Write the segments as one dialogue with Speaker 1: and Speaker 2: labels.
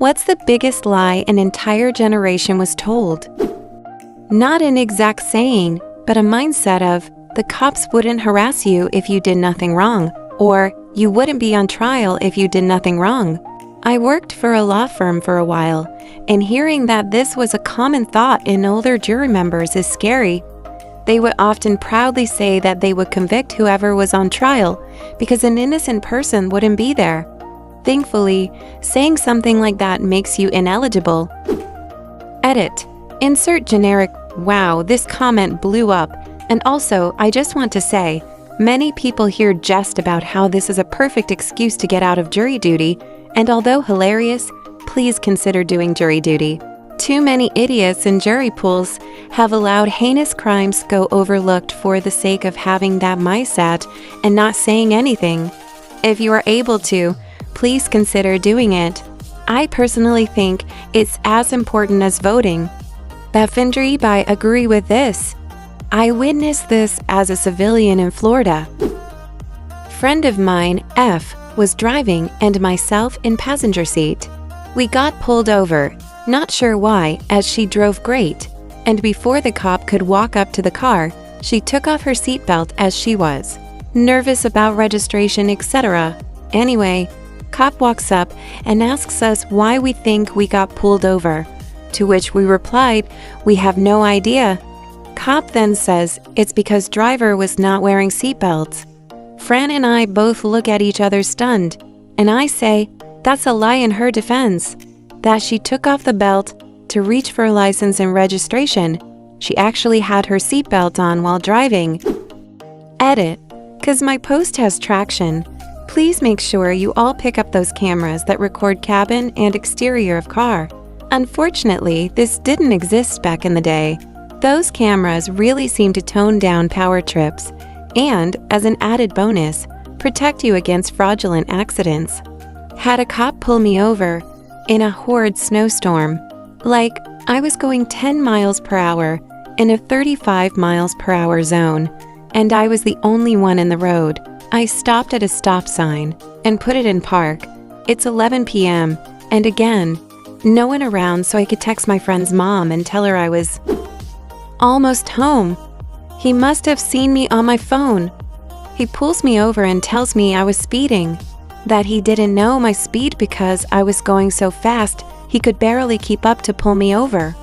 Speaker 1: What's the biggest lie an entire generation was told? Not an exact saying, but a mindset of, the cops wouldn't harass you if you did nothing wrong, or you wouldn't be on trial if you did nothing wrong. I worked for a law firm for a while, and hearing that this was a common thought in older jury members is scary. They would often proudly say that they would convict whoever was on trial because an innocent person wouldn't be there. Thankfully, saying something like that makes you ineligible. Edit. Insert generic, wow, this comment blew up. And also, I just want to say, many people here jest about how this is a perfect excuse to get out of jury duty, and although hilarious, please consider doing jury duty. Too many idiots in jury pools have allowed heinous crimes go overlooked for the sake of having that mindset and not saying anything. If you are able to, please consider doing it. I personally think it's as important as voting. Bafindri, I agree with this. I witnessed this as a civilian in Florida. Friend of mine, F, was driving and myself in passenger seat. We got pulled over, not sure why, as she drove great, and before the cop could walk up to the car, she took off her seatbelt as she was nervous about registration, etc. Anyway, cop walks up and asks us why we think we got pulled over, to which we replied, we have no idea. Cop then says it's because driver was not wearing seatbelts. Fran and I both look at each other stunned, and I say that's a lie in her defense, that she took off the belt to reach for license and registration. She actually had her seatbelt on while driving. Edit. Cause my post has traction. Please make sure you all pick up those cameras that record cabin and exterior of car. Unfortunately, this didn't exist back in the day. Those cameras really seem to tone down power trips and, as an added bonus, protect you against fraudulent accidents. Had a cop pull me over in a horrid snowstorm, like I was going 10 miles per hour in a 35 miles per hour zone, and I was the only one in the road. I stopped at a stop sign and put it in park. It's 11 p.m. and again, no one around so I could text my friend's mom and tell her I was almost home. He must have seen me on my phone. He pulls me over and tells me I was speeding, that he didn't know my speed because I was going so fast he could barely keep up to pull me over.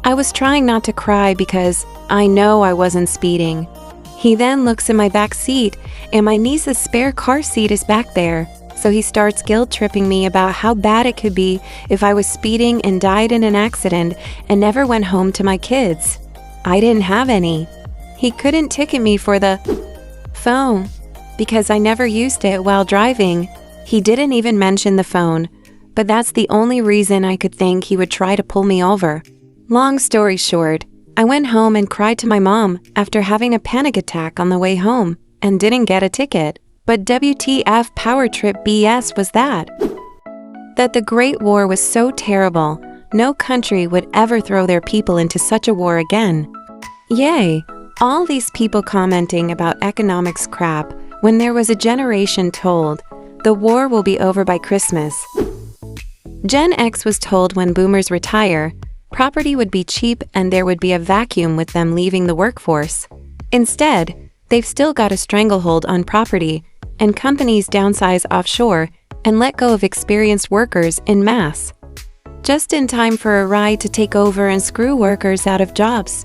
Speaker 1: I was trying not to cry because I know I wasn't speeding. He then looks in my back seat and my niece's spare car seat is back there, so he starts guilt-tripping me about how bad it could be if I was speeding and died in an accident and never went home to my kids. I didn't have any. He couldn't ticket me for the phone because I never used it while driving. He didn't even mention the phone, but that's the only reason I could think he would try to pull me over. Long story short, I went home and cried to my mom after having a panic attack on the way home and didn't get a ticket. But WTF power trip BS was that? That the Great War was so terrible, no country would ever throw their people into such a war again. Yay! All these people commenting about economics crap when there was a generation told, the war will be over by Christmas. Gen X was told when boomers retire, property would be cheap and there would be a vacuum with them leaving the workforce. Instead, they've still got a stranglehold on property, and companies downsize offshore and let go of experienced workers en masse, just in time for a ride to take over and screw workers out of jobs.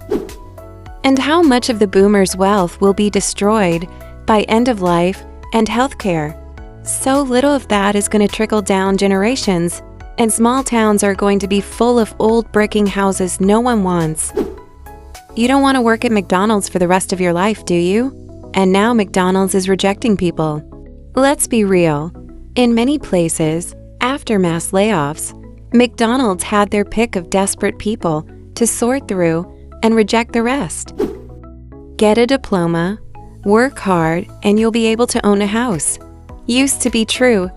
Speaker 1: And how much of the boomers' wealth will be destroyed by end of life and healthcare? So little of that is going to trickle down generations, and small towns are going to be full of old bricking houses no one wants. You don't want to work at McDonald's for the rest of your life, do you? And now McDonald's is rejecting people. Let's be real. In many places, after mass layoffs, McDonald's had their pick of desperate people to sort through and reject the rest. Get a diploma, work hard, and you'll be able to own a house. Used to be true.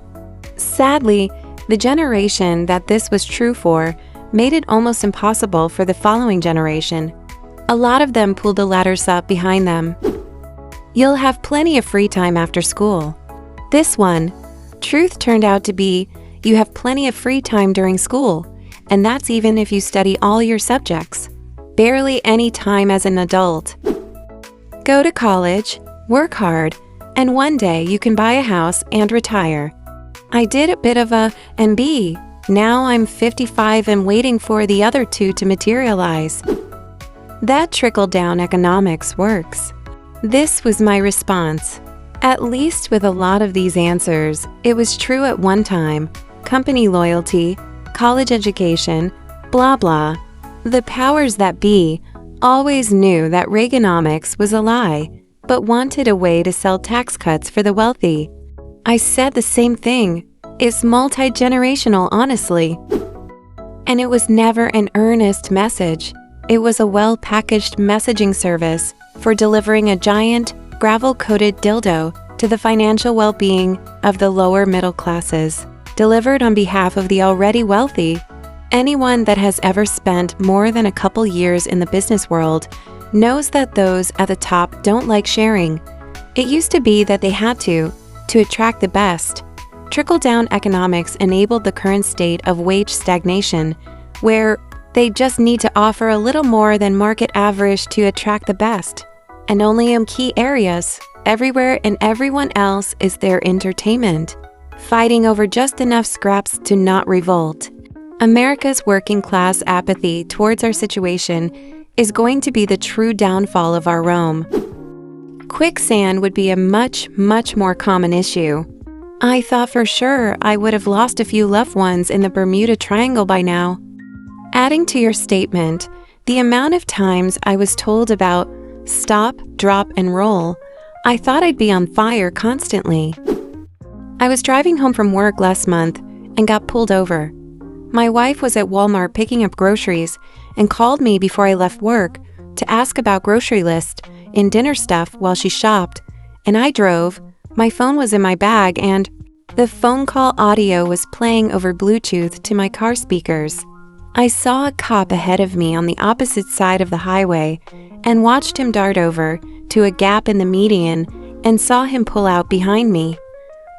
Speaker 1: Sadly, the generation that this was true for made it almost impossible for the following generation. A lot of them pulled the ladders up behind them. You'll have plenty of free time after school. This one, truth turned out to be, You have plenty of free time during school, and that's even if you study all your subjects. Barely any time as an adult. Go to college, work hard, and one day you can buy a house and retire. I did a bit of a and now I'm 55 and waiting for the other two to materialize. That trickle-down economics works. This was my response. At least with a lot of these answers, it was true at one time. Company loyalty, college education, blah blah. The powers that be always knew that Reaganomics was a lie, but wanted a way to sell tax cuts for the wealthy. I said the same thing. It's multi-generational, honestly. And it was never an earnest message. It was a well-packaged messaging service for delivering a giant, gravel-coated dildo to the financial well-being of the lower middle classes, delivered on behalf of the already wealthy. Anyone that has ever spent more than a couple years in the business world knows that those at the top don't like sharing. It used to be that they had to attract the best. Trickle-down economics enabled the current state of wage stagnation, where they just need to offer a little more than market average to attract the best, and only in key areas. Everywhere and everyone else is their entertainment, fighting over just enough scraps to not revolt. America's working class apathy towards our situation is going to be the true downfall of our Rome. Quicksand would be a much, much more common issue. I thought for sure I would have lost a few loved ones in the Bermuda Triangle by now. Adding to your statement, the amount of times I was told about stop, drop, and roll, I thought I'd be on fire constantly. I was driving home from work last month and got pulled over. My wife was at Walmart picking up groceries and called me before I left work to ask about grocery list and dinner stuff while she shopped, and I drove. My phone was in my bag and the phone call audio was playing over Bluetooth to my car speakers. I saw a cop ahead of me on the opposite side of the highway and watched him dart over to a gap in the median and saw him pull out behind me.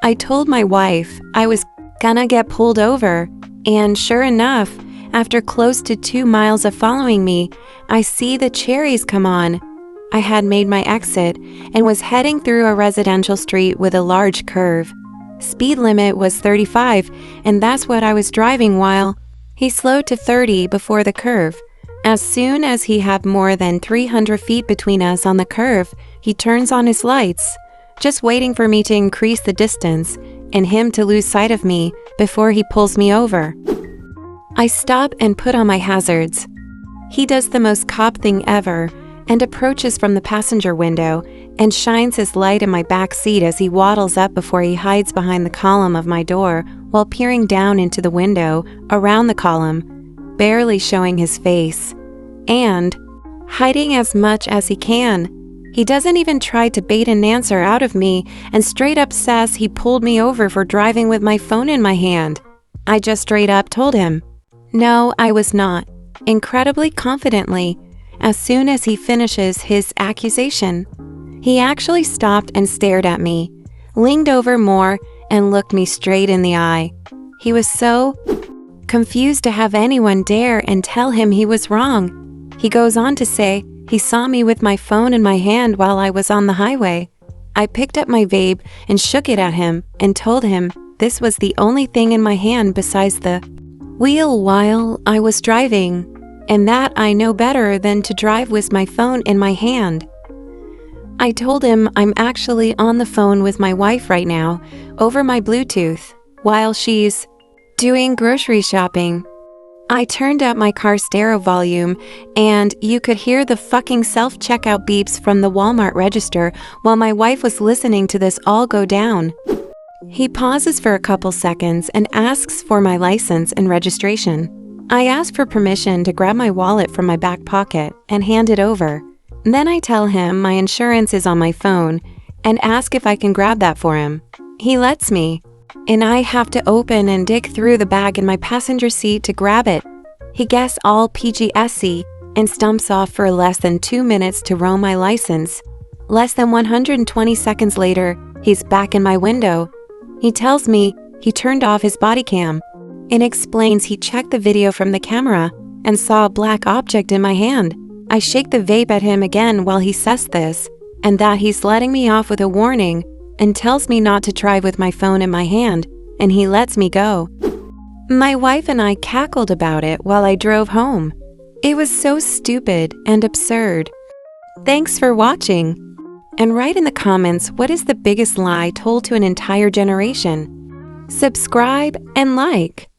Speaker 1: I told my wife I was gonna get pulled over, and sure enough, after close to 2 miles of following me, I see the cherries come on. I had made my exit and was heading through a residential street with a large curve. Speed limit was 35, and that's what I was driving while he slowed to 30 before the curve. As soon as he had more than 300 feet between us on the curve, he turns on his lights, just waiting for me to increase the distance and him to lose sight of me before he pulls me over. I stop and put on my hazards. He does the most cop thing ever and approaches from the passenger window and shines his light in my back seat as he waddles up before he hides behind the column of my door while peering down into the window around the column, barely showing his face, and hiding as much as he can. He doesn't even try to bait an answer out of me and straight up says he pulled me over for driving with my phone in my hand. I just straight up told him, no, I was not, incredibly confidently. As soon as he finishes his accusation, he actually stopped and stared at me, leaned over more, and looked me straight in the eye. He was so confused to have anyone dare and tell him he was wrong. He goes on to say he saw me with my phone in my hand while I was on the highway. I picked up my vape and shook it at him and told him this was the only thing in my hand besides the wheel while I was driving, and that I know better than to drive with my phone in my hand. I told him I'm actually on the phone with my wife right now over my Bluetooth while she's doing grocery shopping. I turned up my car stereo volume and you could hear the fucking self-checkout beeps from the Walmart register while my wife was listening to this all go down. He pauses for a couple seconds and asks for my license and registration. I ask for permission to grab my wallet from my back pocket and hand it over. Then I tell him my insurance is on my phone and ask if I can grab that for him. He lets me, and I have to open and dig through the bag in my passenger seat to grab it. He guessed all PGSC and stumps off for less than 2 minutes to roam my license. Less than 120 seconds later, he's back in my window. He tells me he turned off his body cam and explains he checked the video from the camera and saw a black object in my hand. I shake the vape at him again while he says this, and that he's letting me off with a warning and tells me not to drive with my phone in my hand, and he lets me go. My wife and I cackled about it while I drove home. It was so stupid and absurd. Thanks for watching. And write in the comments, what is the biggest lie told to an entire generation? Subscribe and like.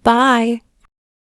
Speaker 1: Bye.